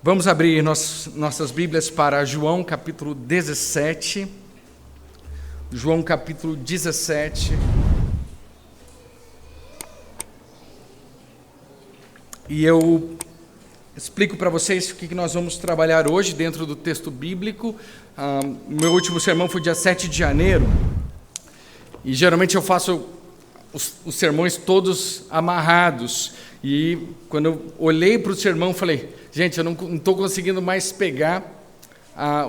Vamos abrir nossas Bíblias para João capítulo 17. João capítulo 17. E eu explico para vocês o que nós vamos trabalhar hoje dentro do texto bíblico. Meu último sermão foi dia 7 de janeiro. E geralmente eu faço os sermões todos amarrados. E quando eu olhei para o sermão, falei, gente, eu não estou conseguindo mais pegar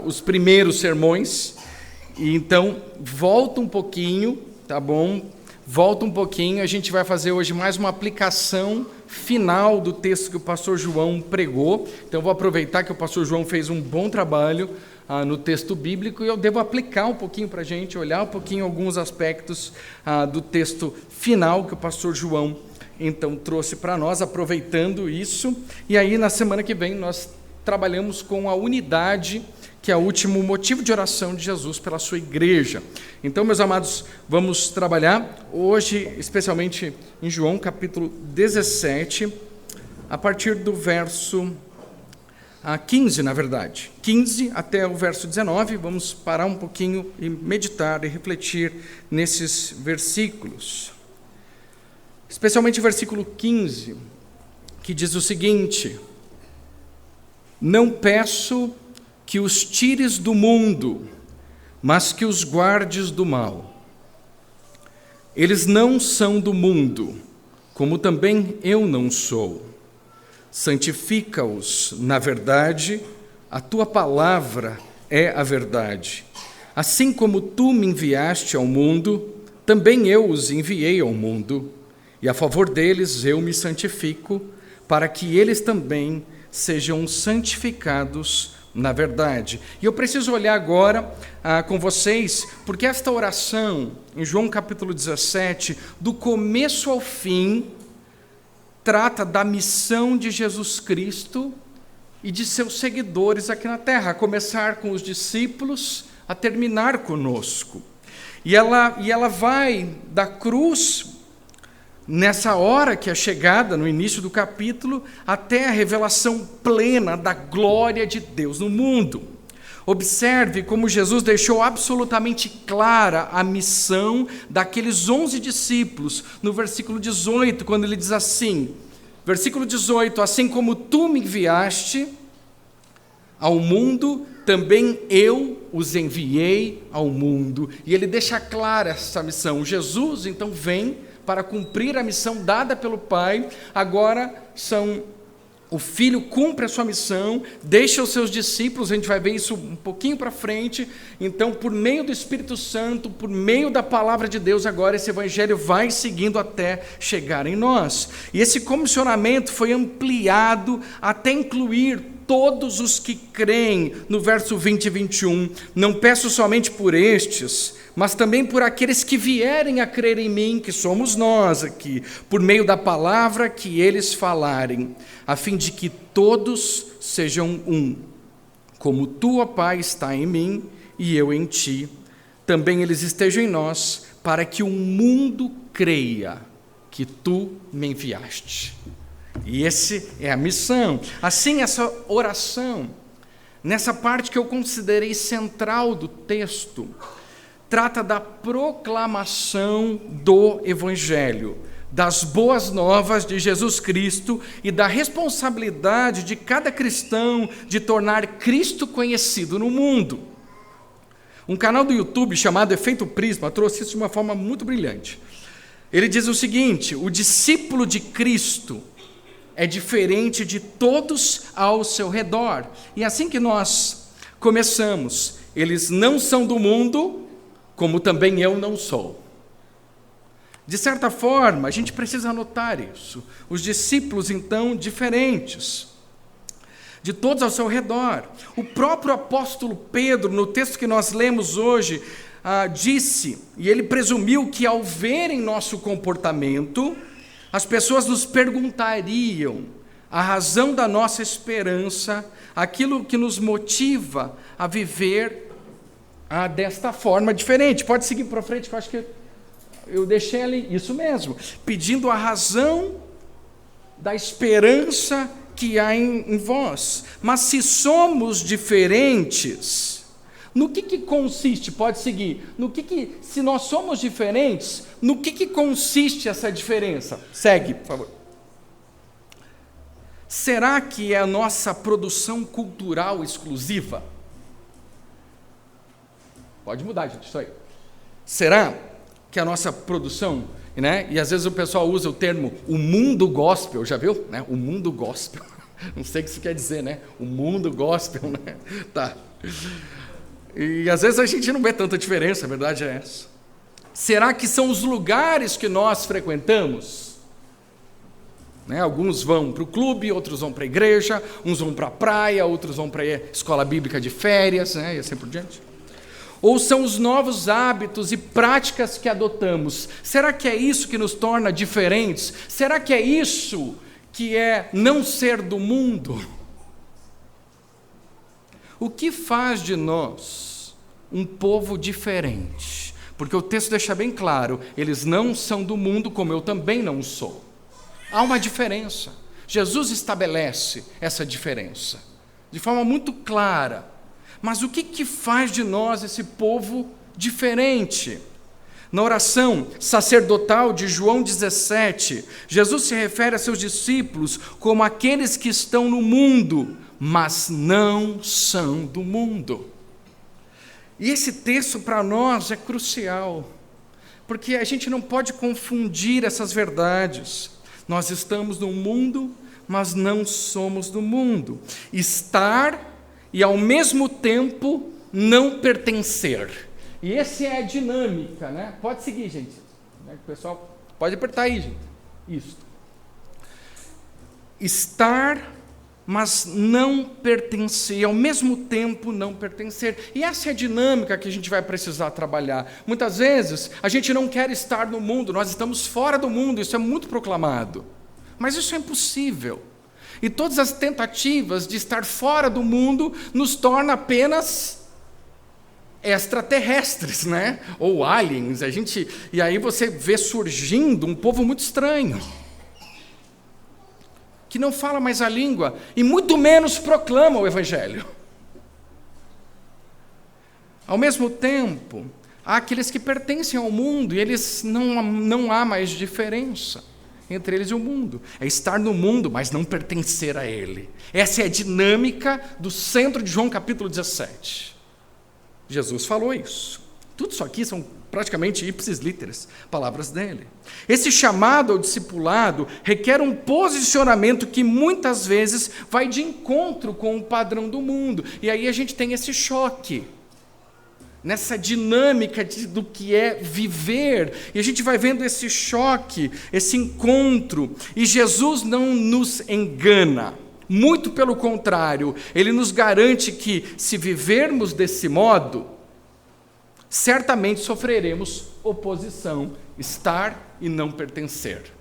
os primeiros sermões. E então, volta um pouquinho, tá bom? Volta um pouquinho, a gente vai fazer hoje mais uma aplicação final do texto que o pastor João pregou. Então, eu vou aproveitar que o pastor João fez um bom trabalho no texto bíblico e eu devo aplicar um pouquinho para a gente, olhar um pouquinho alguns aspectos do texto final que o pastor João então trouxe para nós, aproveitando isso. E aí, na semana que vem, nós trabalhamos com a unidade, que é o último motivo de oração de Jesus pela sua igreja. Então, meus amados, vamos trabalhar hoje, especialmente em João, capítulo 17, a partir do verso 15, na verdade. 15 até o verso 19, vamos parar um pouquinho e meditar e refletir nesses versículos. Especialmente o versículo 15, que diz o seguinte: não peço que os tires do mundo, mas que os guardes do mal. Eles não são do mundo, como também eu não sou. Santifica-os na verdade, a tua palavra é a verdade. Assim como tu me enviaste ao mundo, também eu os enviei ao mundo, e a favor deles eu me santifico, para que eles também sejam santificados na verdade. E eu preciso olhar agora com vocês, porque esta oração, em João capítulo 17, do começo ao fim, trata da missão de Jesus Cristo e de seus seguidores aqui na terra, a começar com os discípulos, a terminar conosco. E ela vai da cruz, nessa hora que é chegada, no início do capítulo, até a revelação plena da glória de Deus no mundo. Observe como Jesus deixou absolutamente clara a missão daqueles 11 discípulos, no versículo 18, quando ele diz assim, versículo 18, assim como tu me enviaste ao mundo, também eu os enviei ao mundo. E ele deixa clara essa missão. Jesus, então, vem para cumprir a missão dada pelo Pai. Agora o Filho cumpre a sua missão, deixa os seus discípulos, a gente vai ver isso um pouquinho para frente. Então, por meio do Espírito Santo, por meio da palavra de Deus, agora esse evangelho vai seguindo até chegar em nós. E esse comissionamento foi ampliado até incluir todos os que creem, no verso 20 e 21. Não peço somente por estes, mas também por aqueles que vierem a crer em mim, que somos nós aqui, por meio da palavra que eles falarem, a fim de que todos sejam um. Como tu, ó Pai, está em mim e eu em ti, também eles estejam em nós, para que o mundo creia que tu me enviaste. E essa é a missão. Assim, essa oração, nessa parte que eu considerei central do texto, trata da proclamação do Evangelho, das boas novas de Jesus Cristo e da responsabilidade de cada cristão de tornar Cristo conhecido no mundo. Um canal do YouTube chamado Efeito Prisma trouxe isso de uma forma muito brilhante. Ele diz o seguinte: o discípulo de Cristo é diferente de todos ao seu redor. E assim que nós começamos, eles não são do mundo, como também eu não sou. De certa forma, a gente precisa anotar isso. Os discípulos, então, diferentes de todos ao seu redor. O próprio apóstolo Pedro, no texto que nós lemos hoje, disse, e ele presumiu que ao verem nosso comportamento, as pessoas nos perguntariam a razão da nossa esperança, aquilo que nos motiva a viver desta forma diferente. Pode seguir para frente, que eu acho que eu deixei ali, isso mesmo, pedindo a razão da esperança que há em vós. Mas se somos diferentes, no que consiste? Pode seguir. Se nós somos diferentes, no que consiste essa diferença? Segue, por favor. Será que é a nossa produção cultural exclusiva? Pode mudar, gente, isso aí. Será que a nossa produção, né? E às vezes o pessoal usa o termo o mundo gospel, já viu? Né? O mundo gospel. Não sei o que isso quer dizer, né? O mundo gospel, né? Tá. E às vezes a gente não vê tanta diferença, a verdade é essa. Será que são os lugares que nós frequentamos? Né? Alguns vão para o clube, outros vão para a igreja, uns vão para a praia, outros vão para a escola bíblica de férias, né? E assim por diante. Ou são os novos hábitos e práticas que adotamos? Será que é isso que nos torna diferentes? Será que é isso que é não ser do mundo? O que faz de nós um povo diferente? Porque o texto deixa bem claro, eles não são do mundo como eu também não sou. Há uma diferença. Jesus estabelece essa diferença de forma muito clara. Mas o que faz de nós esse povo diferente? Na oração sacerdotal de João 17, Jesus se refere a seus discípulos como aqueles que estão no mundo, mas não são do mundo. E esse texto para nós é crucial, porque a gente não pode confundir essas verdades. Nós estamos no mundo, mas não somos do mundo. Estar e ao mesmo tempo não pertencer. E essa é a dinâmica, né? Pode seguir, gente. O pessoal pode apertar aí, gente. Isso. Estar, mas não pertencer, e ao mesmo tempo não pertencer. E essa é a dinâmica que a gente vai precisar trabalhar. Muitas vezes a gente não quer estar no mundo, nós estamos fora do mundo, isso é muito proclamado. Mas isso é impossível. E todas as tentativas de estar fora do mundo nos torna apenas extraterrestres, né? Ou aliens. E aí você vê surgindo um povo muito estranho, que não fala mais a língua e muito menos proclama o Evangelho. Ao mesmo tempo, há aqueles que pertencem ao mundo e eles não há mais diferença entre eles e o mundo. É estar no mundo, mas não pertencer a ele. Essa é a dinâmica do centro de João capítulo 17. Jesus falou isso. Tudo isso aqui são praticamente ipsis literis, palavras dele. Esse chamado ao discipulado requer um posicionamento que muitas vezes vai de encontro com o padrão do mundo. E aí a gente tem esse choque nessa dinâmica do que é viver, e a gente vai vendo esse choque, esse encontro, e Jesus não nos engana, muito pelo contrário, ele nos garante que se vivermos desse modo, certamente sofreremos oposição, estar e não pertencer.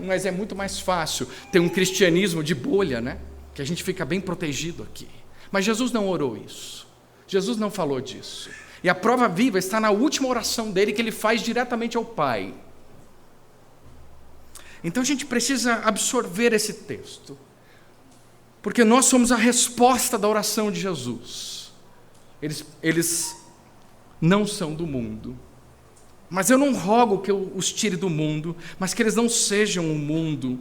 Mas é muito mais fácil ter um cristianismo de bolha, né? Que a gente fica bem protegido aqui. Mas Jesus não orou isso. Jesus não falou disso. E a prova viva está na última oração dele, que ele faz diretamente ao Pai. Então a gente precisa absorver esse texto, porque nós somos a resposta da oração de Jesus. Eles não são do mundo, mas eu não rogo que eu os tire do mundo, mas que eles não sejam o mundo.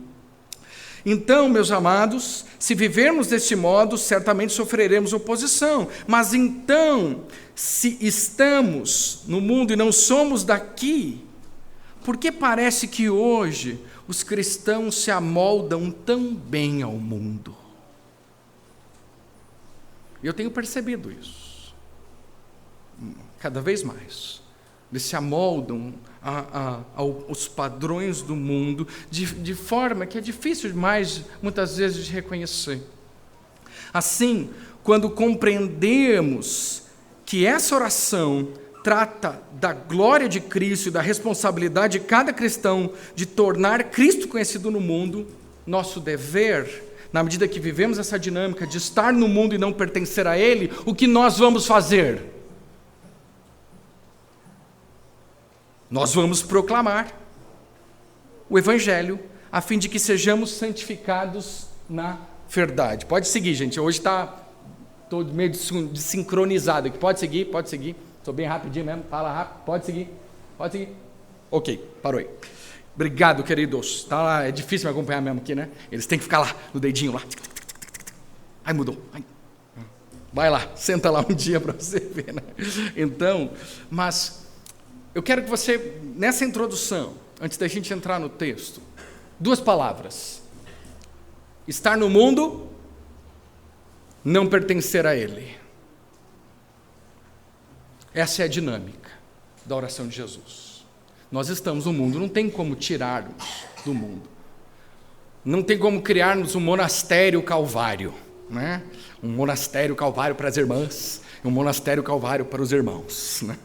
Então, meus amados, se vivermos deste modo, certamente sofreremos oposição. Mas então, se estamos no mundo e não somos daqui, por que parece que hoje os cristãos se amoldam tão bem ao mundo? Eu tenho percebido isso, cada vez mais. Eles se amoldam aos padrões do mundo de forma que é difícil demais, muitas vezes, de reconhecer. Assim, quando compreendemos que essa oração trata da glória de Cristo e da responsabilidade de cada cristão de tornar Cristo conhecido no mundo, nosso dever, na medida que vivemos essa dinâmica de estar no mundo e não pertencer a Ele, o que nós vamos fazer? Nós vamos proclamar o Evangelho a fim de que sejamos santificados na verdade. Pode seguir, gente. Hoje estou meio desincronizado aqui. Pode seguir. Estou bem rapidinho mesmo. Fala rápido. Pode seguir. Ok, parou aí. Obrigado, queridos. Tá lá, é difícil me acompanhar mesmo aqui, né? Eles têm que ficar lá, no dedinho lá. Ai, mudou. Ai. Vai lá, senta lá um dia para você ver, né? Então, mas eu quero que você, nessa introdução, antes da gente entrar no texto, 2 palavras. Estar no mundo, não pertencer a ele. Essa é a dinâmica da oração de Jesus. Nós estamos no mundo, não tem como tirarmos do mundo. Não tem como criarmos um monastério Calvário, né? Um monastério Calvário para as irmãs, um monastério Calvário para os irmãos, né?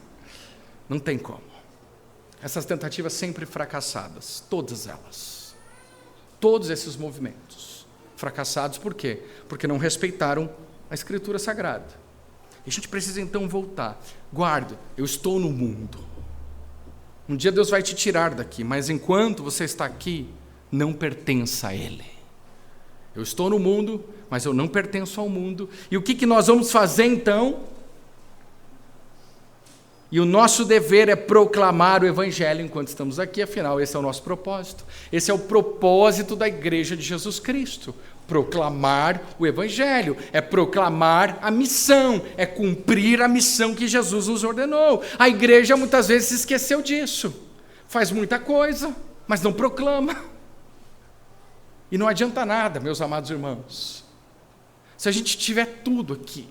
Não tem como. Essas tentativas sempre fracassadas, todas elas. Todos esses movimentos fracassados, por quê? Porque não respeitaram a Escritura Sagrada. E a gente precisa então voltar. Guarda, eu estou no mundo. Um dia Deus vai te tirar daqui, mas enquanto você está aqui, não pertença a Ele. Eu estou no mundo, mas eu não pertenço ao mundo. E o que nós vamos fazer então? E o nosso dever é proclamar o Evangelho enquanto estamos aqui, afinal, esse é o nosso propósito. Esse é o propósito da Igreja de Jesus Cristo. Proclamar o Evangelho, é proclamar a missão, é cumprir a missão que Jesus nos ordenou. A igreja muitas vezes se esqueceu disso. Faz muita coisa, mas não proclama. E não adianta nada, meus amados irmãos. Se a gente tiver tudo aqui,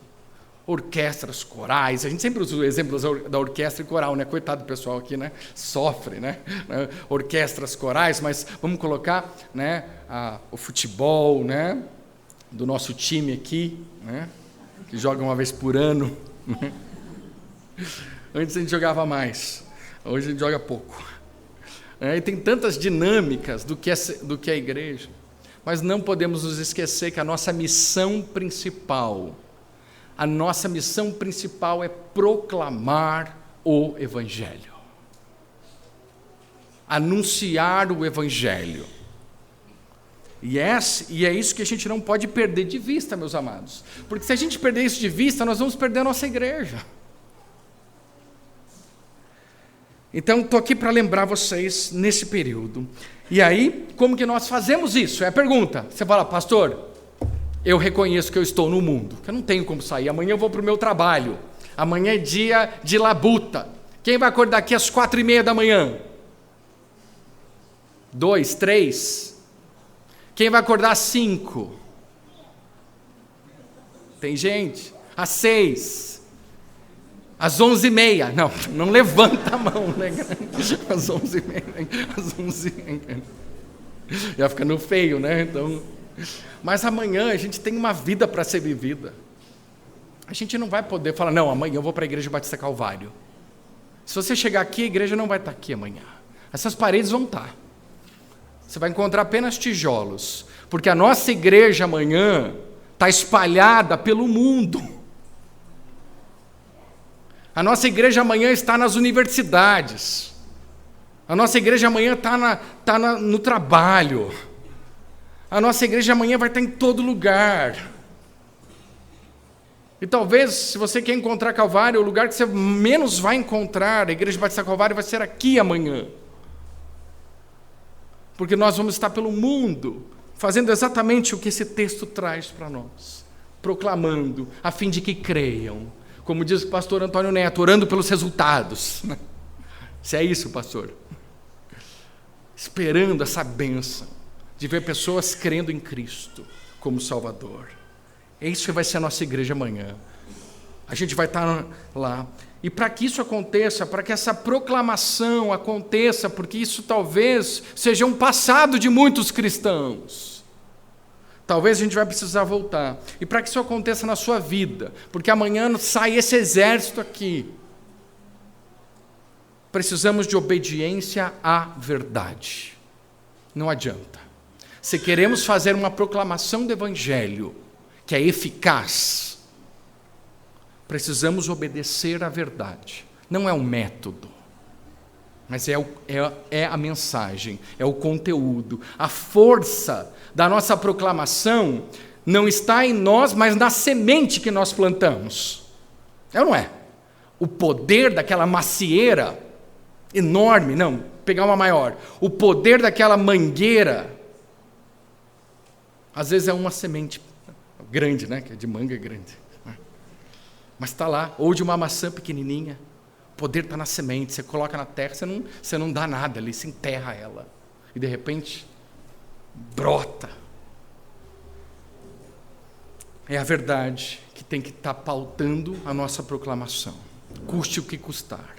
orquestras, corais, a gente sempre usa o exemplo da orquestra e coral, né? Coitado do pessoal aqui, né? Sofre, né? Orquestras, corais, mas vamos colocar, né? O futebol, né? Do nosso time aqui, né? Que joga uma vez por ano. Né? Antes a gente jogava mais, hoje a gente joga pouco. E tem tantas dinâmicas do que é a igreja, mas não podemos nos esquecer que a nossa missão principal é proclamar o Evangelho. Anunciar o Evangelho. E é isso que a gente não pode perder de vista, meus amados. Porque se a gente perder isso de vista, nós vamos perder a nossa igreja. Então, estou aqui para lembrar vocês nesse período. E aí, como que nós fazemos isso? É a pergunta. Você fala, pastor, eu reconheço que eu estou no mundo, que eu não tenho como sair. Amanhã eu vou para o meu trabalho. Amanhã é dia de labuta. Quem vai acordar aqui às 4:30 da manhã? 2, 3? Quem vai acordar às 5? Tem gente? Às 6? Às 11:30? Não levanta a mão, né? Às 11:30. Às 11:30. Já fica no feio, né? Então... Mas amanhã a gente tem uma vida para ser vivida. A gente não vai poder falar, não, amanhã eu vou para a Igreja Batista Calvário. Se você chegar aqui, a igreja não vai estar aqui amanhã. Essas paredes vão estar. Você vai encontrar apenas tijolos. Porque a nossa igreja amanhã está espalhada pelo mundo. A nossa igreja amanhã está nas universidades. A nossa igreja amanhã está no trabalho. A nossa igreja amanhã vai estar em todo lugar. E talvez, se você quer encontrar Calvário, o lugar que você menos vai encontrar a Igreja Batista Calvário vai ser aqui amanhã. Porque nós vamos estar pelo mundo, fazendo exatamente o que esse texto traz para nós. Proclamando, a fim de que creiam. Como diz o pastor Antônio Neto, orando pelos resultados. Se é isso, pastor. Esperando essa bênção de ver pessoas crendo em Cristo como Salvador. É isso que vai ser a nossa igreja amanhã. A gente vai estar lá. E para que isso aconteça, para que essa proclamação aconteça, porque isso talvez seja um passado de muitos cristãos. Talvez a gente vai precisar voltar. E para que isso aconteça na sua vida, porque amanhã sai esse exército aqui. Precisamos de obediência à verdade. Não adianta. Se queremos fazer uma proclamação do Evangelho, que é eficaz, precisamos obedecer à verdade. Não é um método. mas é a mensagem, é o conteúdo. A força da nossa proclamação não está em nós, mas na semente que nós plantamos. É ou não é? O poder daquela macieira enorme, não, pegar uma maior. O poder daquela mangueira, às vezes é uma semente grande, né? Que é de manga é grande. Mas está lá, ou de uma maçã pequenininha. O poder está na semente, você coloca na terra, você não dá nada ali, você enterra ela. E de repente, brota. É a verdade que tem que estar pautando a nossa proclamação. Custe o que custar.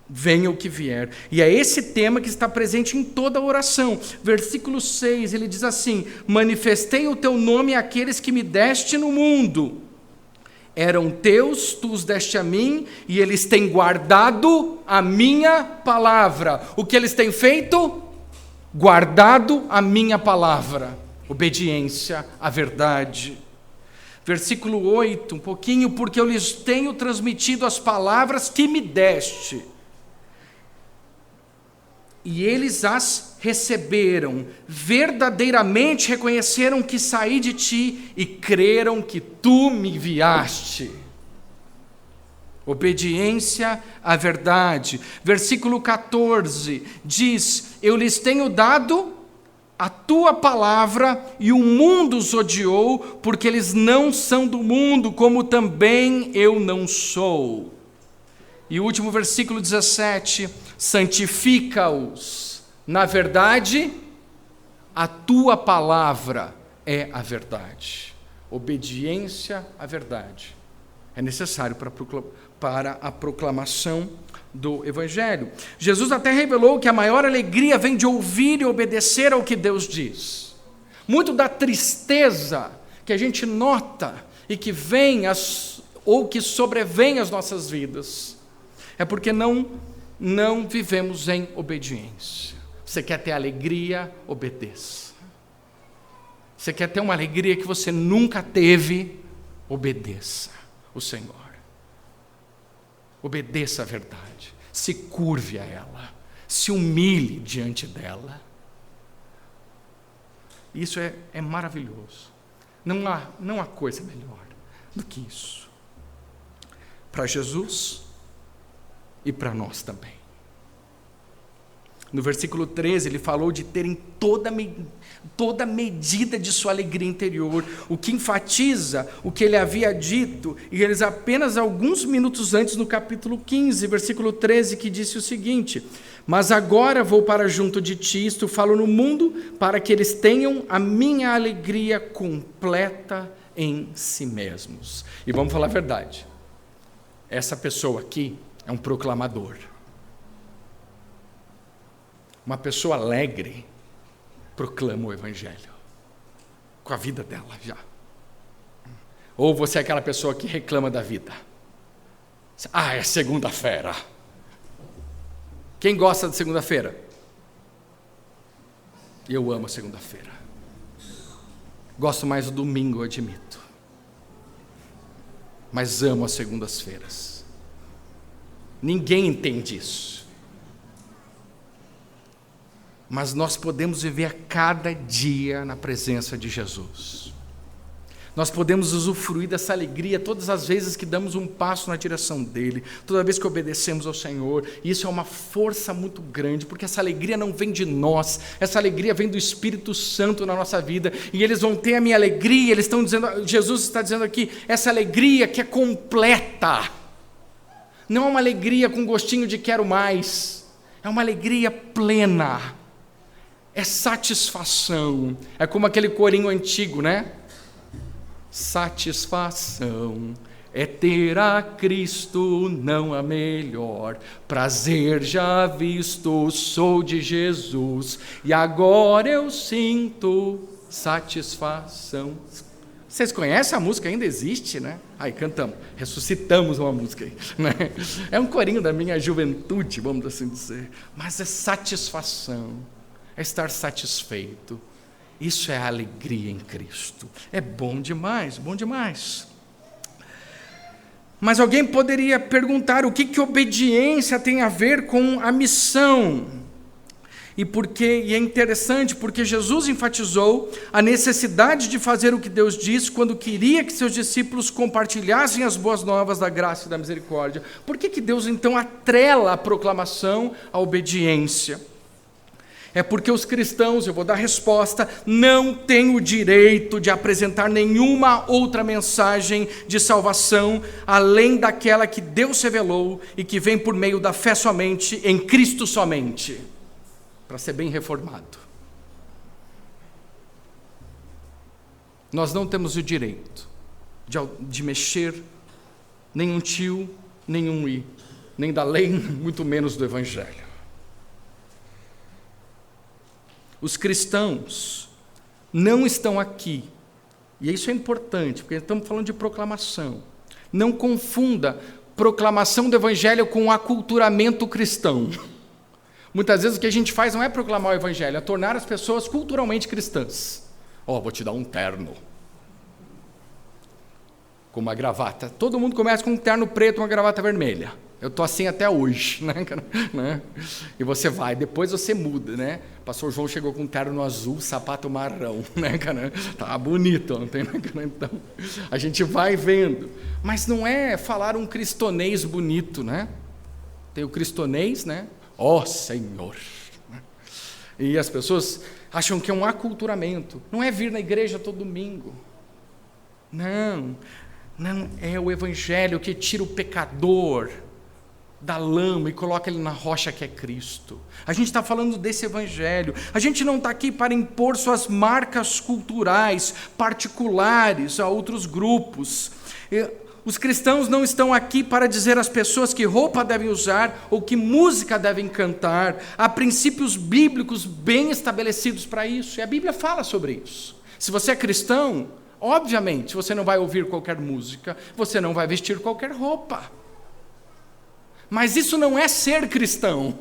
Venha o que vier. E é esse tema que está presente em toda a oração. Versículo 6, ele diz assim: manifestei o teu nome àqueles que me deste no mundo. Eram teus, tu os deste a mim, e eles têm guardado a minha palavra. O que eles têm feito? Guardado a minha palavra. Obediência à verdade. Versículo 8, um pouquinho, porque eu lhes tenho transmitido as palavras que me deste. E eles as receberam, verdadeiramente reconheceram que saí de ti e creram que tu me enviaste. Obediência à verdade. Versículo 14 diz: eu lhes tenho dado a tua palavra e o mundo os odiou, porque eles não são do mundo, como também eu não sou. E o último versículo 17: santifica-os na verdade, a tua palavra é a verdade. Obediência à verdade é necessário para a proclamação do Evangelho. Jesus até revelou que a maior alegria vem de ouvir e obedecer ao que Deus diz. Muito da tristeza que a gente nota e que vem ou que sobrevém às nossas vidas é porque não vivemos em obediência. Você quer ter alegria? Obedeça. Você quer ter uma alegria que você nunca teve? Obedeça o Senhor. Obedeça a verdade. Se curve a ela. Se humilhe diante dela. Isso é maravilhoso. Não há coisa melhor do que isso. Para Jesus e para nós também. No versículo 13, ele falou de terem toda medida de sua alegria interior, o que enfatiza o que ele havia dito, e eles apenas alguns minutos antes, no capítulo 15, versículo 13, que disse o seguinte: mas agora vou para junto de ti, isto falo no mundo, para que eles tenham a minha alegria completa em si mesmos. E vamos falar a verdade, essa pessoa aqui é um proclamador. Uma pessoa alegre proclama o Evangelho com a vida dela já. Ou você é aquela pessoa que reclama da vida. É segunda-feira. Quem gosta de segunda-feira? Eu amo a segunda-feira. Gosto mais do domingo, eu admito. Mas amo as segundas-feiras. Ninguém entende isso. Mas nós podemos viver a cada dia na presença de Jesus. Nós podemos usufruir dessa alegria todas as vezes que damos um passo na direção dele, toda vez que obedecemos ao Senhor. E isso é uma força muito grande, porque essa alegria não vem de nós, essa alegria vem do Espírito Santo na nossa vida, e eles vão ter a minha alegria. Eles estão dizendo, Jesus está dizendo aqui, essa alegria que é completa, não é uma alegria com gostinho de quero mais, é uma alegria plena. É satisfação. É como aquele corinho antigo, né? Satisfação é ter a Cristo, não há melhor. Prazer já visto, sou de Jesus, e agora eu sinto satisfação. Vocês conhecem a música? Ainda existe, né? Aí cantamos, ressuscitamos uma música aí, né? É um corinho da minha juventude, vamos assim dizer. Mas é satisfação. É estar satisfeito. Isso é a alegria em Cristo. É bom demais, bom demais. Mas alguém poderia perguntar o que obediência tem a ver com a missão? E é interessante porque Jesus enfatizou a necessidade de fazer o que Deus disse quando queria que seus discípulos compartilhassem as boas novas da graça e da misericórdia. Por que Deus então atrela a proclamação à obediência? É porque os cristãos, eu vou dar a resposta, não têm o direito de apresentar nenhuma outra mensagem de salvação além daquela que Deus revelou e que vem por meio da fé somente, em Cristo somente, para ser bem reformado. Nós não temos o direito de mexer nenhum tio, nenhum i, nem da lei, muito menos do Evangelho. Os cristãos não estão aqui, e isso é importante, porque estamos falando de proclamação. Não confunda proclamação do Evangelho com aculturamento cristão. Muitas vezes o que a gente faz não é proclamar o Evangelho, é tornar as pessoas culturalmente cristãs. Vou te dar um terno, com uma gravata. Todo mundo começa com um terno preto e uma gravata vermelha. Eu estou assim até hoje, né? E você vai, depois você muda, né? O pastor João chegou com um terno azul, sapato marrom, né, cara? Tá bonito, não tem, né, cara? Então, a gente vai vendo. Mas não é falar um cristonês bonito, né? Tem o cristonês, né? Senhor! E as pessoas acham que é um aculturamento. Não é vir na igreja todo domingo. Não é o Evangelho que tira o pecador da lama e coloca ele na rocha que é Cristo. A gente está falando desse Evangelho. A gente não está aqui para impor suas marcas culturais particulares a outros grupos. Os cristãos não estão aqui para dizer às pessoas que roupa devem usar ou que música devem cantar. Há princípios bíblicos bem estabelecidos para isso, e a Bíblia fala sobre isso. Se você é cristão, obviamente você não vai ouvir qualquer música, você não vai vestir qualquer roupa. Mas isso não é ser cristão.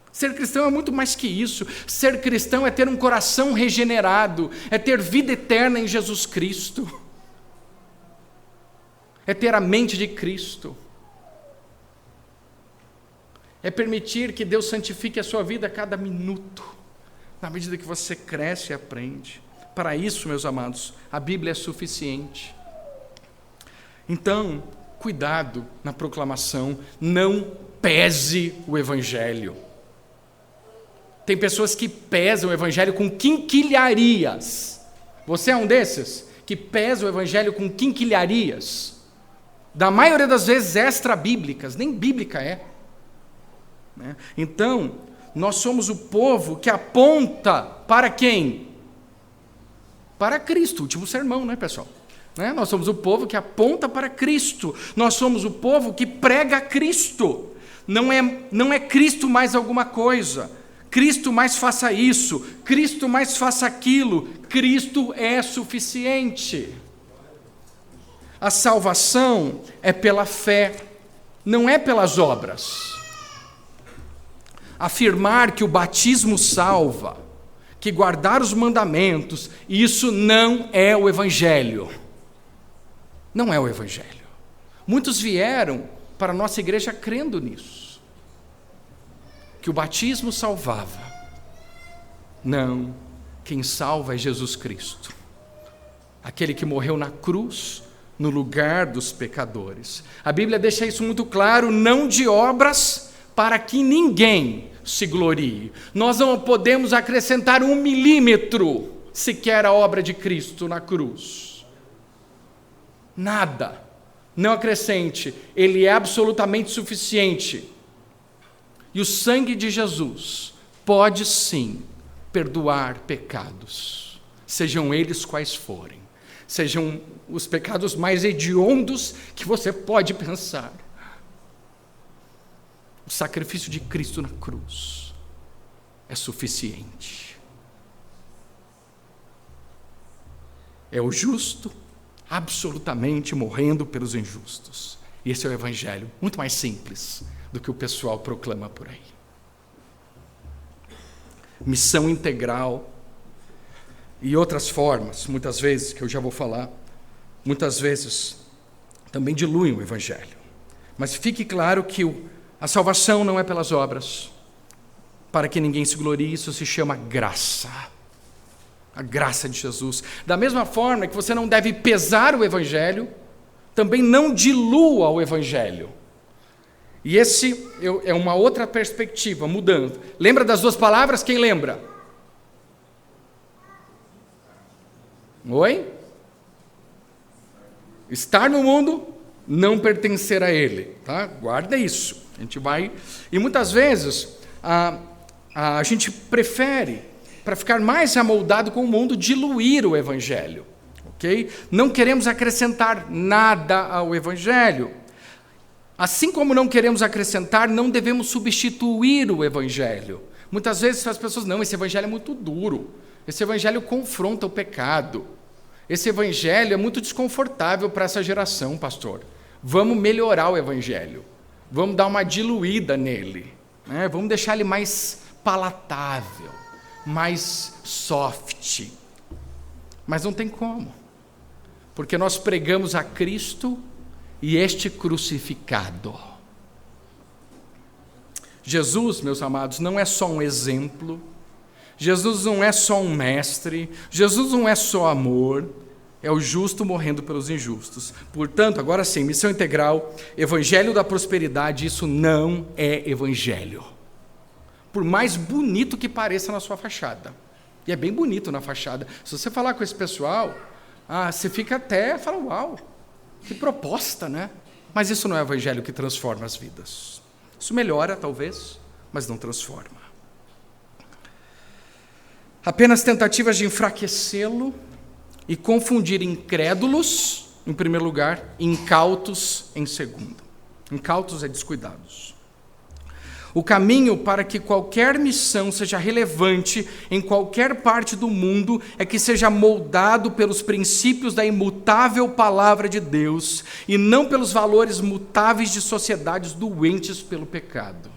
Ser cristão é muito mais que isso. Ser cristão é ter um coração regenerado, é ter vida eterna em Jesus Cristo, é ter a mente de Cristo, é permitir que Deus santifique a sua vida a cada minuto, na medida que você cresce e aprende. Para isso, meus amados, a Bíblia é suficiente. Então, cuidado na proclamação, não pese o Evangelho. Tem pessoas que pesam o Evangelho com quinquilharias. Você é um desses que pesa o Evangelho com quinquilharias? Da maioria das vezes extra-bíblicas, nem bíblica é. Então, nós somos o povo que aponta para quem? Para Cristo, último sermão, né, pessoal? Nós somos o povo que aponta para Cristo. Nós somos o povo que prega Cristo. Não é Cristo mais alguma coisa. Cristo mais faça isso. Cristo mais faça aquilo. Cristo é suficiente. A salvação é pela fé, não é pelas obras. Afirmar que o batismo salva, que guardar os mandamentos, isso não é o Evangelho. Não é o Evangelho. Muitos vieram para a nossa igreja crendo nisso, que o batismo salvava. Não, quem salva é Jesus Cristo, aquele que morreu na cruz no lugar dos pecadores. A Bíblia deixa isso muito claro, não de obras para que ninguém se glorie. Nós não podemos acrescentar 1 milímetro sequer à obra de Cristo na cruz. Nada, não acrescente, ele é absolutamente suficiente. E o sangue de Jesus pode sim perdoar pecados, sejam eles quais forem, sejam os pecados mais hediondos que você pode pensar. O sacrifício de Cristo na cruz é suficiente. É o justo absolutamente morrendo pelos injustos. E esse é o Evangelho, muito mais simples do que o pessoal proclama por aí. Missão integral e outras formas, muitas vezes, que eu já vou falar, muitas vezes também diluem o Evangelho. Mas fique claro que a salvação não é pelas obras, para que ninguém se glorie, isso se chama graça. A graça de Jesus. Da mesma forma que você não deve pesar o Evangelho, também não dilua o Evangelho. E esse é uma outra perspectiva, mudando. Lembra das duas palavras? Quem lembra? Oi? Estar no mundo, não pertencer a ele. Tá? Guarda isso. A gente vai... E muitas vezes, a gente prefere, para ficar mais amoldado com o mundo, diluir o Evangelho. Okay? Não queremos acrescentar nada ao Evangelho. Assim como não queremos acrescentar, não devemos substituir o Evangelho. Muitas vezes as pessoas, não, esse Evangelho é muito duro, esse Evangelho confronta o pecado, esse Evangelho é muito desconfortável para essa geração, pastor. Vamos melhorar o Evangelho, vamos dar uma diluída nele, né? Vamos deixar ele mais palatável, mais soft. Mas não tem como, porque nós pregamos a Cristo e este crucificado. Jesus, meus amados, não é só um exemplo, Jesus não é só um mestre, Jesus não é só amor, é o justo morrendo pelos injustos. Portanto, agora sim, missão integral, evangelho da prosperidade, isso não é evangelho. Por mais bonito que pareça na sua fachada, e é bem bonito na fachada, se você falar com esse pessoal, você fica até, fala, uau, que proposta, né? Mas isso não é o evangelho que transforma as vidas. Isso melhora, talvez, mas não transforma. Apenas tentativas de enfraquecê-lo e confundir incrédulos, em primeiro lugar, e incautos, em segundo. Incautos é descuidados. O caminho para que qualquer missão seja relevante em qualquer parte do mundo é que seja moldado pelos princípios da imutável palavra de Deus e não pelos valores mutáveis de sociedades doentes pelo pecado.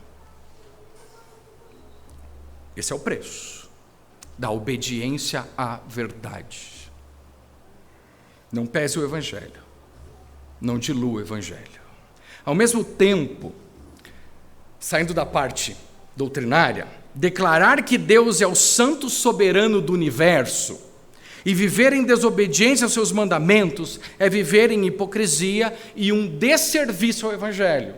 Esse é o preço da obediência à verdade. Não pese o Evangelho, não dilua o Evangelho. Ao mesmo tempo, saindo da parte doutrinária, declarar que Deus é o santo soberano do universo e viver em desobediência aos seus mandamentos é viver em hipocrisia e um desserviço ao Evangelho.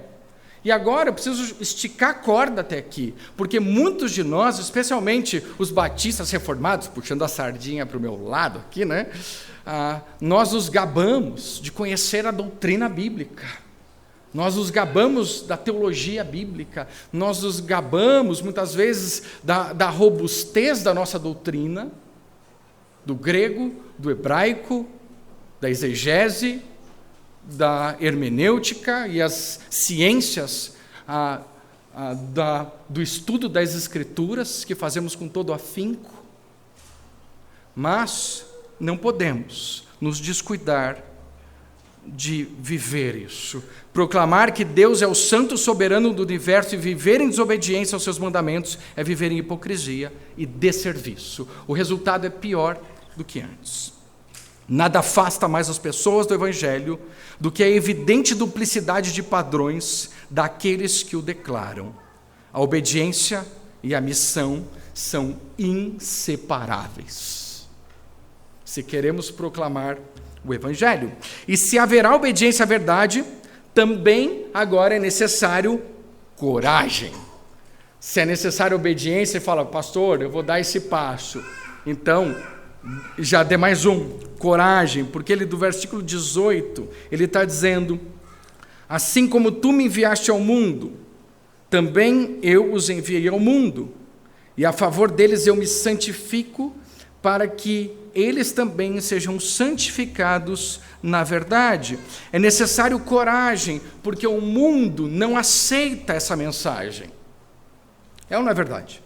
E agora eu preciso esticar a corda até aqui, porque muitos de nós, especialmente os batistas reformados, puxando a sardinha para o meu lado aqui, né? Nós nos gabamos de conhecer a doutrina bíblica. Nós nos gabamos da teologia bíblica, nós nos gabamos, muitas vezes, da robustez da nossa doutrina, do grego, do hebraico, da exegese, da hermenêutica e as ciências do estudo das Escrituras, que fazemos com todo afinco. Mas não podemos nos descuidar de viver isso. Proclamar que Deus é o santo soberano do universo e viver em desobediência aos seus mandamentos é viver em hipocrisia e desserviço. O resultado é pior do que antes. Nada afasta mais as pessoas do Evangelho do que a evidente duplicidade de padrões daqueles que o declaram. A obediência e a missão são inseparáveis. Se queremos proclamar o Evangelho. E se haverá obediência à verdade, também agora é necessário coragem. Se é necessário obediência, fala, pastor, eu vou dar esse passo. Então, já dê mais um, coragem, porque ele do versículo 18, ele está dizendo, assim como tu me enviaste ao mundo, também eu os enviei ao mundo, e a favor deles eu me santifico, para que eles também sejam santificados na verdade. É necessário coragem, porque o mundo não aceita essa mensagem. É ou não é verdade?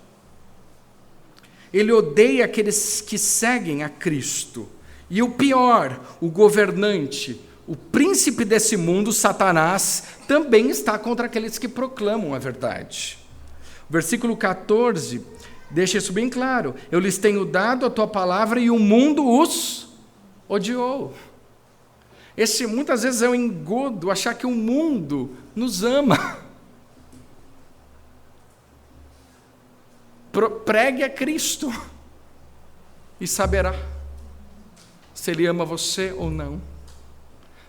Ele odeia aqueles que seguem a Cristo. E o pior, o governante, o príncipe desse mundo, Satanás, também está contra aqueles que proclamam a verdade. O versículo 14 deixa isso bem claro. Eu lhes tenho dado a tua palavra e o mundo os odiou. Esse muitas vezes é um engodo, achar que o mundo nos ama. Pregue a Cristo e saberá se Ele ama você ou não.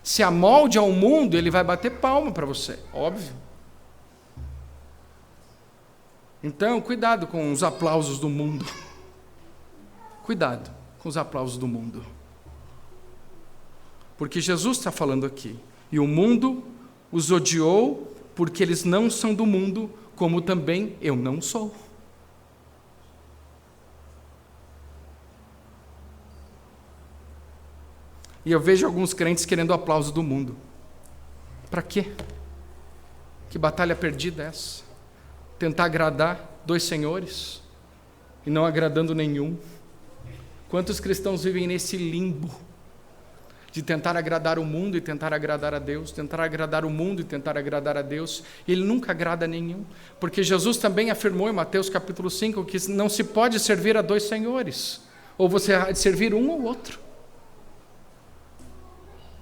Se amolde ao mundo, Ele vai bater palma para você, óbvio. Então, cuidado com os aplausos do mundo. Cuidado com os aplausos do mundo. Porque Jesus está falando aqui. E o mundo os odiou porque eles não são do mundo, como também eu não sou. E eu vejo alguns crentes querendo aplauso do mundo. Para quê? Que batalha perdida é essa? Tentar agradar dois senhores e não agradando nenhum. Quantos cristãos vivem nesse limbo de tentar agradar o mundo e tentar agradar a Deus, tentar agradar o mundo e tentar agradar a Deus, e Ele nunca agrada nenhum, porque Jesus também afirmou em Mateus capítulo 5 que não se pode servir a dois senhores, ou você há de servir um ou outro.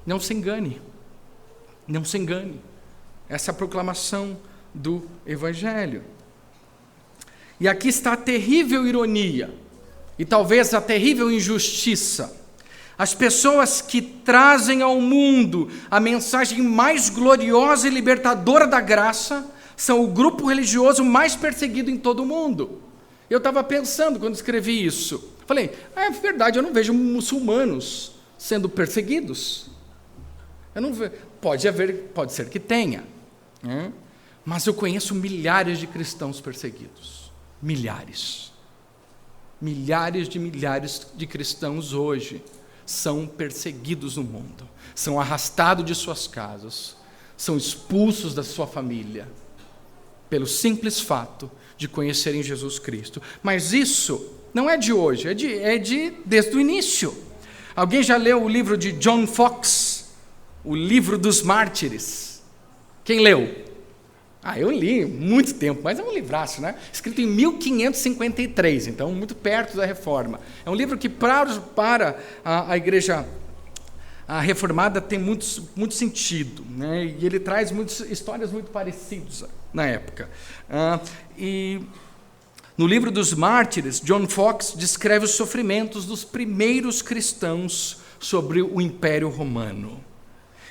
Não se engane, não se engane, essa é a proclamação do Evangelho. E aqui está a terrível ironia, e talvez a terrível injustiça. As pessoas que trazem ao mundo a mensagem mais gloriosa e libertadora da graça são o grupo religioso mais perseguido em todo o mundo. Eu estava pensando quando escrevi isso. Falei, é verdade, eu não vejo muçulmanos sendo perseguidos. Eu não vejo, pode ser que tenha. Mas eu conheço milhares de cristãos perseguidos. Milhares. Milhares de cristãos hoje são perseguidos no mundo, são arrastados de suas casas, são expulsos da sua família, pelo simples fato de conhecerem Jesus Cristo. Mas isso não é de hoje, desde o início. Alguém já leu o livro de John Foxe, O Livro dos Mártires? Quem leu? Eu li muito tempo, mas é um livraço, né? Escrito em 1553, então muito perto da Reforma. É um livro que para a Igreja Reformada tem muito sentido, né? E ele traz muitas histórias muito parecidas na época. E no livro dos Mártires, John Foxe descreve os sofrimentos dos primeiros cristãos sobre o Império Romano,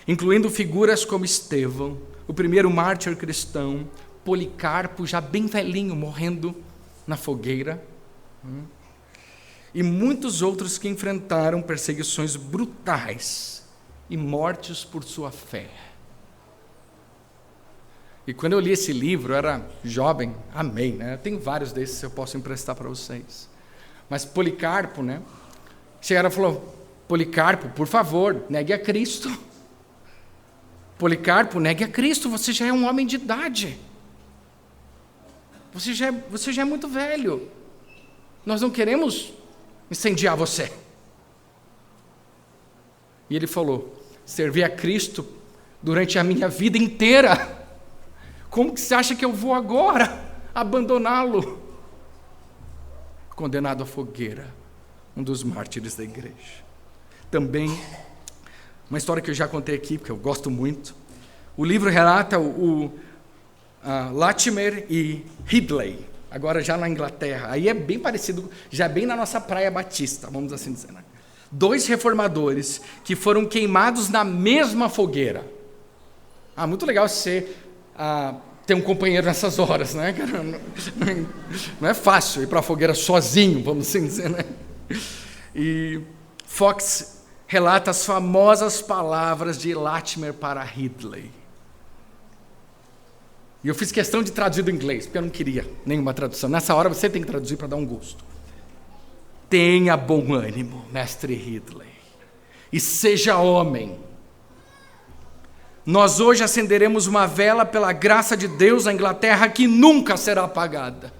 incluindo figuras como Estevão, o primeiro mártir cristão, Policarpo, já bem velhinho, morrendo na fogueira, e muitos outros que enfrentaram perseguições brutais e mortes por sua fé. E quando eu li esse livro, eu era jovem, amei, né? Eu tenho vários desses que eu posso emprestar para vocês. Mas Policarpo, né? Chegaram e falou, Policarpo, por favor, negue a Cristo. Policarpo, negue a Cristo, você já é um homem de idade. Você já é muito velho. Nós não queremos incendiar você. E ele falou, servi a Cristo durante a minha vida inteira. Como que você acha que eu vou agora abandoná-lo? Condenado à fogueira, um dos mártires da igreja. Também uma história que eu já contei aqui, porque eu gosto muito. O livro relata Latimer e Ridley, agora já na Inglaterra. Aí é bem parecido, já é bem na nossa praia batista, vamos assim dizer, né? 2 reformadores que foram queimados na mesma fogueira. Muito legal você ter um companheiro nessas horas, né? Não é fácil ir para a fogueira sozinho, vamos assim dizer, né? E Foxe relata as famosas palavras de Latimer para Ridley. E eu fiz questão de traduzir do inglês, porque eu não queria nenhuma tradução. Nessa hora você tem que traduzir para dar um gosto. Tenha bom ânimo, mestre Ridley, e seja homem. Nós hoje acenderemos uma vela pela graça de Deus na Inglaterra que nunca será apagada.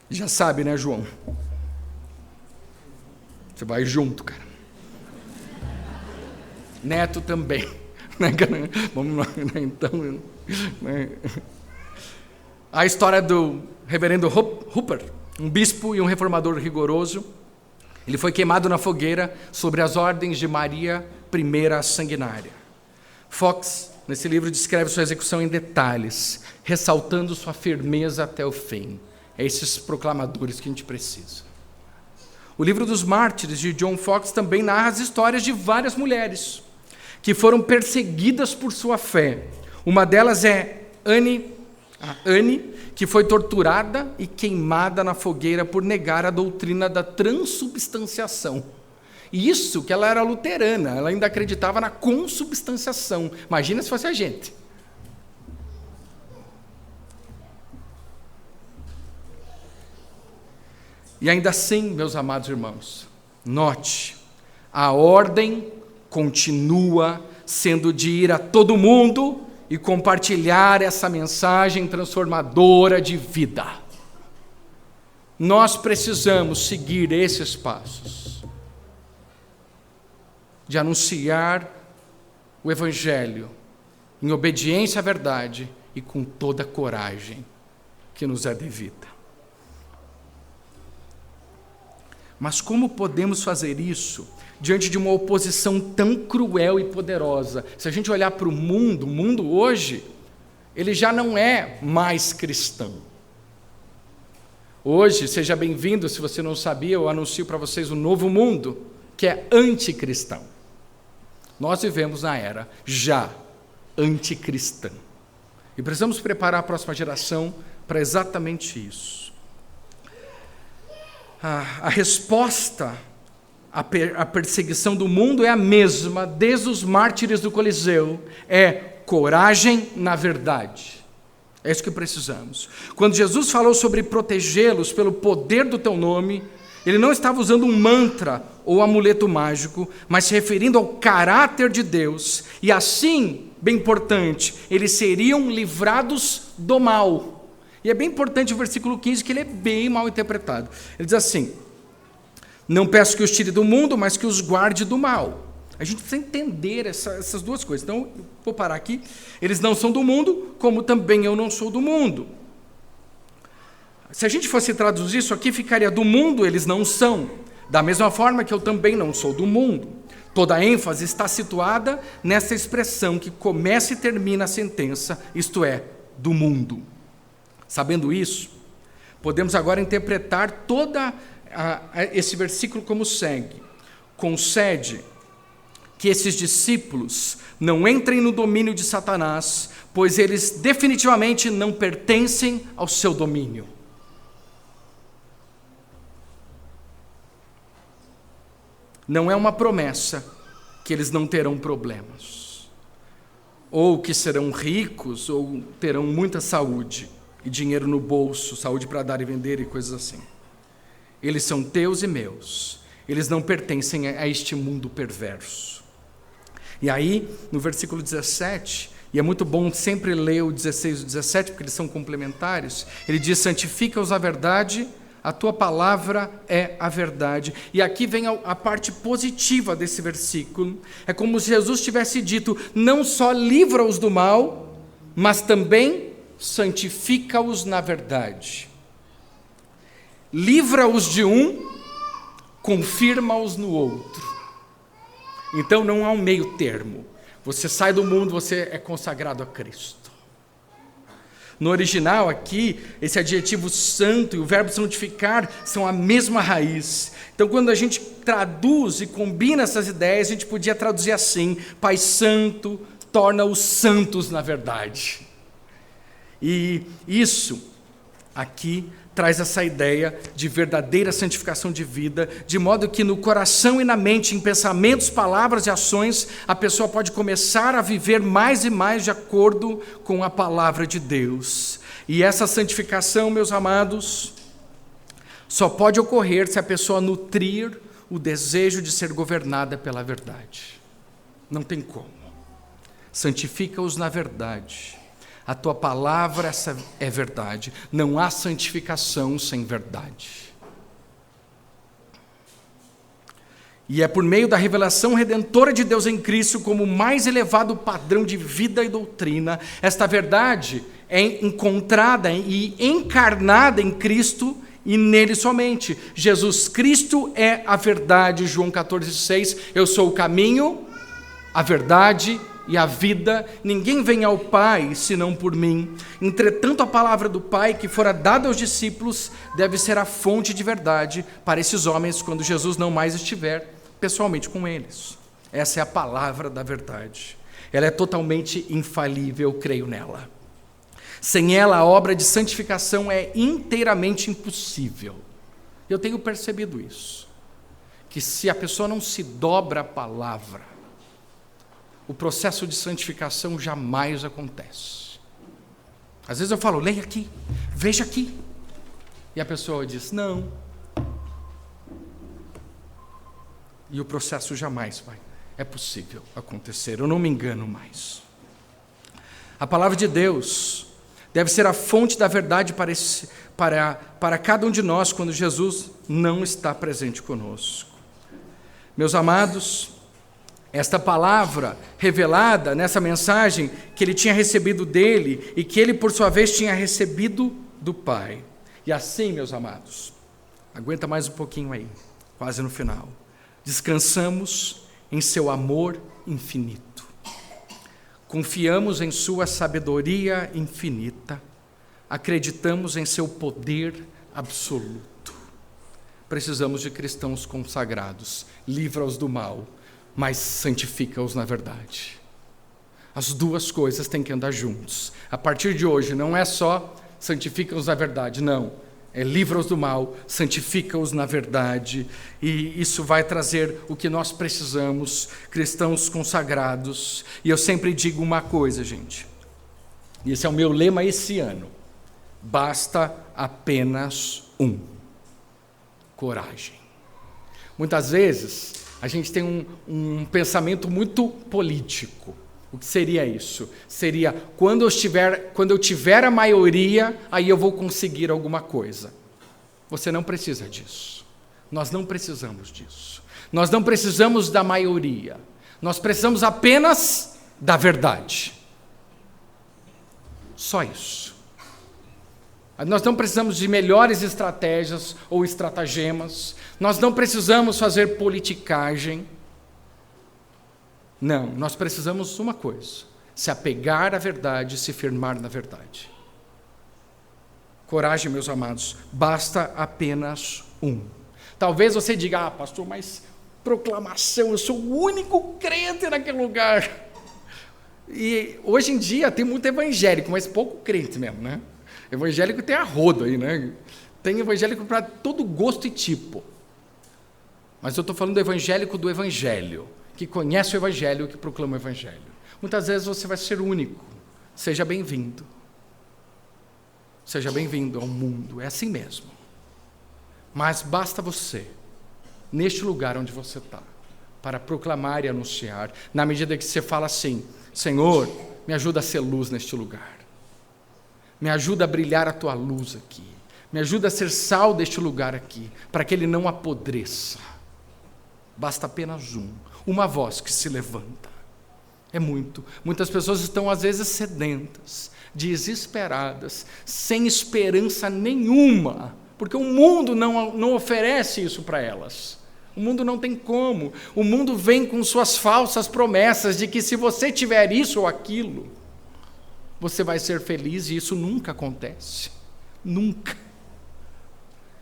Já sabe, né, João? Você vai junto, cara. Neto também. Né, cara? Vamos lá, né? Então. Né? A história do reverendo Hooper, um bispo e um reformador rigoroso. Ele foi queimado na fogueira sobre as ordens de Maria I Sanguinária. Fox, nesse livro, descreve sua execução em detalhes, ressaltando sua firmeza até o fim. É esses proclamadores que a gente precisa. O livro dos Mártires, de John Fox, também narra as histórias de várias mulheres que foram perseguidas por sua fé. Uma delas é Anne, que foi torturada e queimada na fogueira por negar a doutrina da transubstanciação. E isso que ela era luterana, ela ainda acreditava na consubstanciação. Imagina se fosse a gente. E ainda assim, meus amados irmãos, note, a ordem continua sendo de ir a todo mundo e compartilhar essa mensagem transformadora de vida. Nós precisamos seguir esses passos, de anunciar o Evangelho em obediência à verdade e com toda a coragem que nos é devida. Mas como podemos fazer isso diante de uma oposição tão cruel e poderosa? Se a gente olhar para o mundo hoje, ele já não é mais cristão. Hoje, seja bem-vindo, se você não sabia, eu anuncio para vocês um novo mundo, que é anticristão. Nós vivemos na era já anticristã. E precisamos preparar a próxima geração para exatamente isso. A resposta à perseguição do mundo é a mesma, desde os mártires do Coliseu, é coragem na verdade. É isso que precisamos. Quando Jesus falou sobre protegê-los pelo poder do teu nome, ele não estava usando um mantra ou amuleto mágico, mas se referindo ao caráter de Deus, e assim, bem importante, eles seriam livrados do mal. E é bem importante o versículo 15, que ele é bem mal interpretado. Ele diz assim: não peço que os tire do mundo, mas que os guarde do mal. A gente precisa entender essas duas coisas. Então, vou parar aqui. Eles não são do mundo, como também eu não sou do mundo. Se a gente fosse traduzir isso aqui, ficaria: do mundo eles não são, da mesma forma que eu também não sou do mundo. Toda a ênfase está situada nessa expressão que começa e termina a sentença, isto é, do mundo. Sabendo isso, podemos agora interpretar esse versículo como segue: concede que esses discípulos não entrem no domínio de Satanás, pois eles definitivamente não pertencem ao seu domínio. Não é uma promessa que eles não terão problemas, ou que serão ricos, ou terão muita saúde e dinheiro no bolso, saúde para dar e vender e coisas assim. Eles são teus e meus. Eles não pertencem a este mundo perverso. E aí, no versículo 17, e é muito bom sempre ler o 16 e o 17, porque eles são complementares, ele diz: santifica-os na verdade, a tua palavra é a verdade. E aqui vem a parte positiva desse versículo. É como se Jesus tivesse dito: não só livra-os do mal, mas também santifica-os na verdade. Livra-os de um, confirma-os no outro. Então não há um meio termo. Você sai do mundo, você é consagrado a Cristo. No original aqui, esse adjetivo santo e o verbo santificar são a mesma raiz. Então quando a gente traduz e combina essas ideias, a gente podia traduzir assim: Pai Santo torna-os santos na verdade. E isso aqui traz essa ideia de verdadeira santificação de vida, de modo que no coração e na mente, em pensamentos, palavras e ações, a pessoa pode começar a viver mais e mais de acordo com a palavra de Deus. E essa santificação, meus amados, só pode ocorrer se a pessoa nutrir o desejo de ser governada pela verdade. Não tem como. Santifica-os na verdade. A tua palavra é verdade. Não há santificação sem verdade. E é por meio da revelação redentora de Deus em Cristo, como o mais elevado padrão de vida e doutrina, esta verdade é encontrada e encarnada em Cristo e nele somente. Jesus Cristo é a verdade, João 14,6, eu sou o caminho, a verdade e a vida, ninguém vem ao Pai senão por mim. Entretanto, a palavra do Pai que fora dada aos discípulos deve ser a fonte de verdade para esses homens quando Jesus não mais estiver pessoalmente com eles. Essa é a palavra da verdade. Ela é totalmente infalível, eu creio nela. Sem ela, a obra de santificação é inteiramente impossível. Eu tenho percebido isso, que se a pessoa não se dobra à palavra, o processo de santificação jamais acontece. Às vezes eu falo, leia aqui, veja aqui. E a pessoa diz, não. E o processo jamais é possível acontecer, eu não me engano mais. A palavra de Deus deve ser a fonte da verdade para cada um de nós quando Jesus não está presente conosco. Meus amados, esta palavra revelada nessa mensagem que ele tinha recebido dele e que ele, por sua vez, tinha recebido do Pai. E assim, meus amados, aguenta mais um pouquinho aí, quase no final. Descansamos em seu amor infinito. Confiamos em sua sabedoria infinita. Acreditamos em seu poder absoluto. Precisamos de cristãos consagrados. Livra-os do mal, mas santifica-os na verdade. As duas coisas têm que andar juntos. A partir de hoje, não é só santifica-os na verdade, não. É livra-os do mal, santifica-os na verdade. E isso vai trazer o que nós precisamos, cristãos consagrados. E eu sempre digo uma coisa, gente. E esse é o meu lema esse ano. Basta apenas um: coragem. Muitas vezes a gente tem um pensamento muito político. O que seria isso? Seria, quando eu tiver a maioria, aí eu vou conseguir alguma coisa. Você não precisa disso. Nós não precisamos disso. Nós não precisamos da maioria. Nós precisamos apenas da verdade. Só isso. Nós não precisamos de melhores estratégias ou estratagemas. Nós não precisamos fazer politicagem. Não, nós precisamos uma coisa: se apegar à verdade e se firmar na verdade. Coragem, meus amados, basta apenas um. Talvez você diga, pastor, mas proclamação, eu sou o único crente naquele lugar. E hoje em dia tem muito evangélico, mas pouco crente mesmo, né? Evangélico tem a rodo aí, né? Tem evangélico para todo gosto e tipo. Mas eu estou falando do evangélico do evangelho, que conhece o evangelho e que proclama o evangelho. Muitas vezes você vai ser único. Seja bem-vindo. Seja bem-vindo ao mundo. É assim mesmo. Mas basta você, neste lugar onde você está, para proclamar e anunciar, na medida que você fala assim: Senhor, me ajuda a ser luz neste lugar. Me ajuda a brilhar a tua luz aqui. Me ajuda a ser sal deste lugar aqui, para que ele não apodreça. Basta apenas uma voz que se levanta. É muito. Muitas pessoas estão às vezes sedentas, desesperadas, sem esperança nenhuma, porque o mundo não oferece isso para elas. O mundo não tem como. O mundo vem com suas falsas promessas de que se você tiver isso ou aquilo, você vai ser feliz, e isso nunca acontece. Nunca.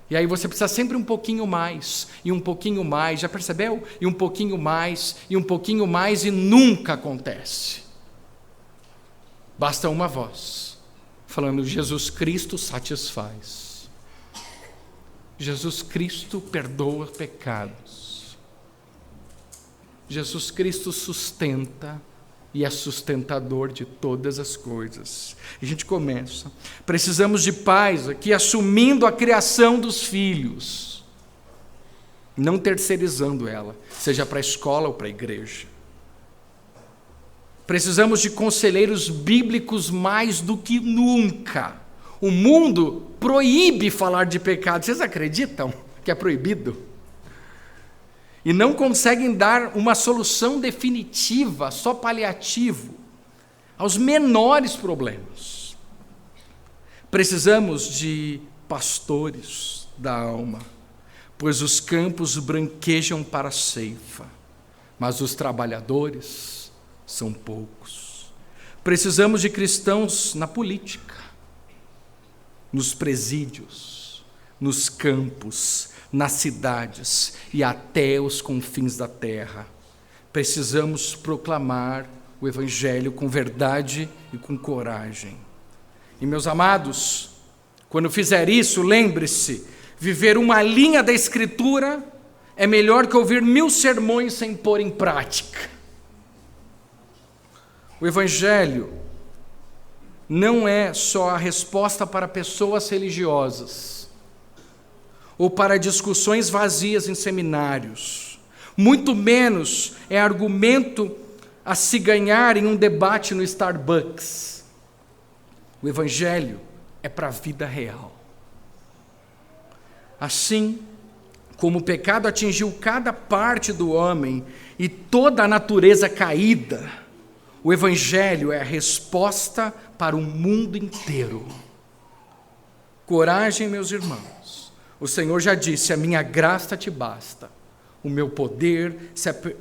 E aí você precisa sempre um pouquinho mais, e um pouquinho mais, já percebeu? E um pouquinho mais, e um pouquinho mais, e nunca acontece. Basta uma voz, falando: Jesus Cristo satisfaz. Jesus Cristo perdoa pecados. Jesus Cristo sustenta e é sustentador de todas as coisas. E a gente começa. Precisamos de pais aqui assumindo a criação dos filhos, não terceirizando ela, seja para a escola ou para a igreja. Precisamos de conselheiros bíblicos mais do que nunca. O mundo proíbe falar de pecado. Vocês acreditam que é proibido? E não conseguem dar uma solução definitiva, só paliativo, aos menores problemas. Precisamos de pastores da alma, pois os campos branquejam para a ceifa, mas os trabalhadores são poucos. Precisamos de cristãos na política, nos presídios, nos campos, nas cidades e até os confins da terra. Precisamos proclamar o Evangelho com verdade e com coragem. E, meus amados, quando fizer isso, lembre-se, viver uma linha da Escritura é melhor que ouvir 1000 sermões sem pôr em prática. O Evangelho não é só a resposta para pessoas religiosas ou para discussões vazias em seminários, muito menos é argumento a se ganhar em um debate no Starbucks. O Evangelho é para a vida real. Assim como o pecado atingiu cada parte do homem e toda a natureza caída, o Evangelho é a resposta para o mundo inteiro. Coragem, meus irmãos. O Senhor já disse: a minha graça te basta. O meu poder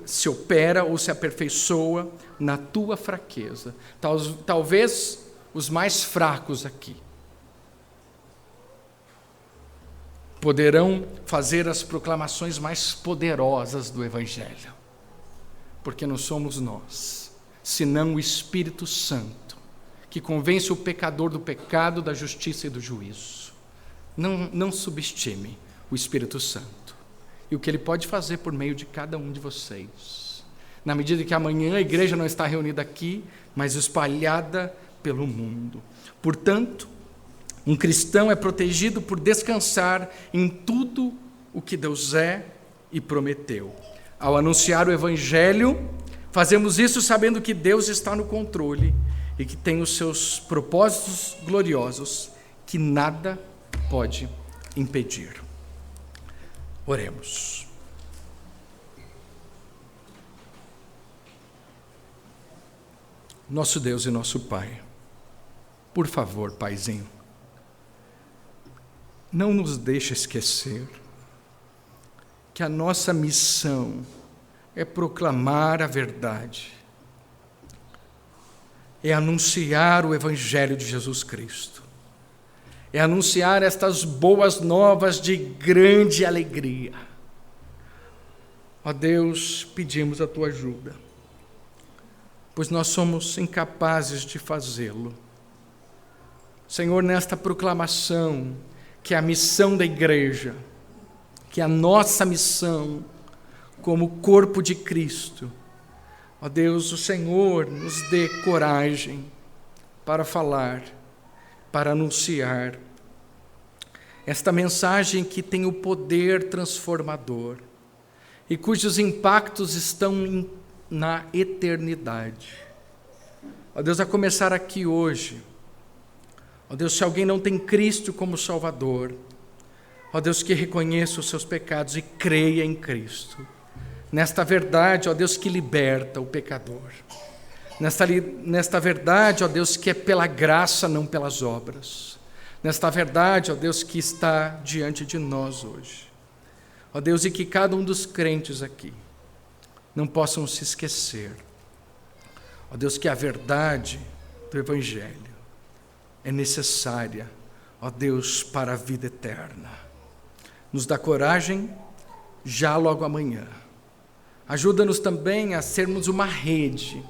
se opera ou se aperfeiçoa na tua fraqueza. Talvez os mais fracos aqui poderão fazer as proclamações mais poderosas do Evangelho, porque não somos nós, senão o Espírito Santo, que convence o pecador do pecado, da justiça e do juízo. Não subestime o Espírito Santo e o que ele pode fazer por meio de cada um de vocês, na medida que amanhã a igreja não está reunida aqui, mas espalhada pelo mundo. Portanto, um cristão é protegido por descansar em tudo o que Deus é e prometeu. Ao anunciar o Evangelho, fazemos isso sabendo que Deus está no controle e que tem os seus propósitos gloriosos que nada pode impedir. Oremos. Nosso Deus e nosso Pai, por favor, Paizinho, não nos deixe esquecer que a nossa missão é proclamar a verdade, é anunciar o Evangelho de Jesus Cristo, é anunciar estas boas novas de grande alegria. Ó Deus, pedimos a tua ajuda, pois nós somos incapazes de fazê-lo. Senhor, nesta proclamação, que é a missão da igreja, que é a nossa missão como corpo de Cristo, ó Deus, o Senhor nos dê coragem para falar, para anunciar esta mensagem que tem o poder transformador e cujos impactos estão na eternidade. Ó Deus, a começar aqui hoje, ó Deus, se alguém não tem Cristo como Salvador, ó Deus, que reconheça os seus pecados e creia em Cristo, nesta verdade, ó Deus, que liberta o pecador, nesta verdade, ó Deus, que é pela graça, não pelas obras, nesta verdade, ó Deus, que está diante de nós hoje, ó Deus, e que cada um dos crentes aqui não possam se esquecer, ó Deus, que a verdade do Evangelho é necessária, ó Deus, para a vida eterna. Nos dá coragem já logo amanhã. Ajuda-nos também a sermos uma rede,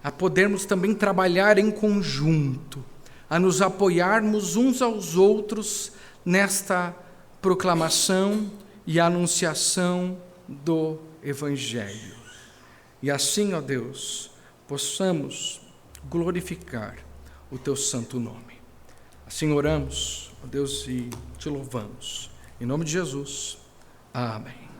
a podermos também trabalhar em conjunto, a nos apoiarmos uns aos outros nesta proclamação e anunciação do Evangelho. E assim, ó Deus, possamos glorificar o teu santo nome. Assim oramos, ó Deus, e te louvamos. Em nome de Jesus. Amém.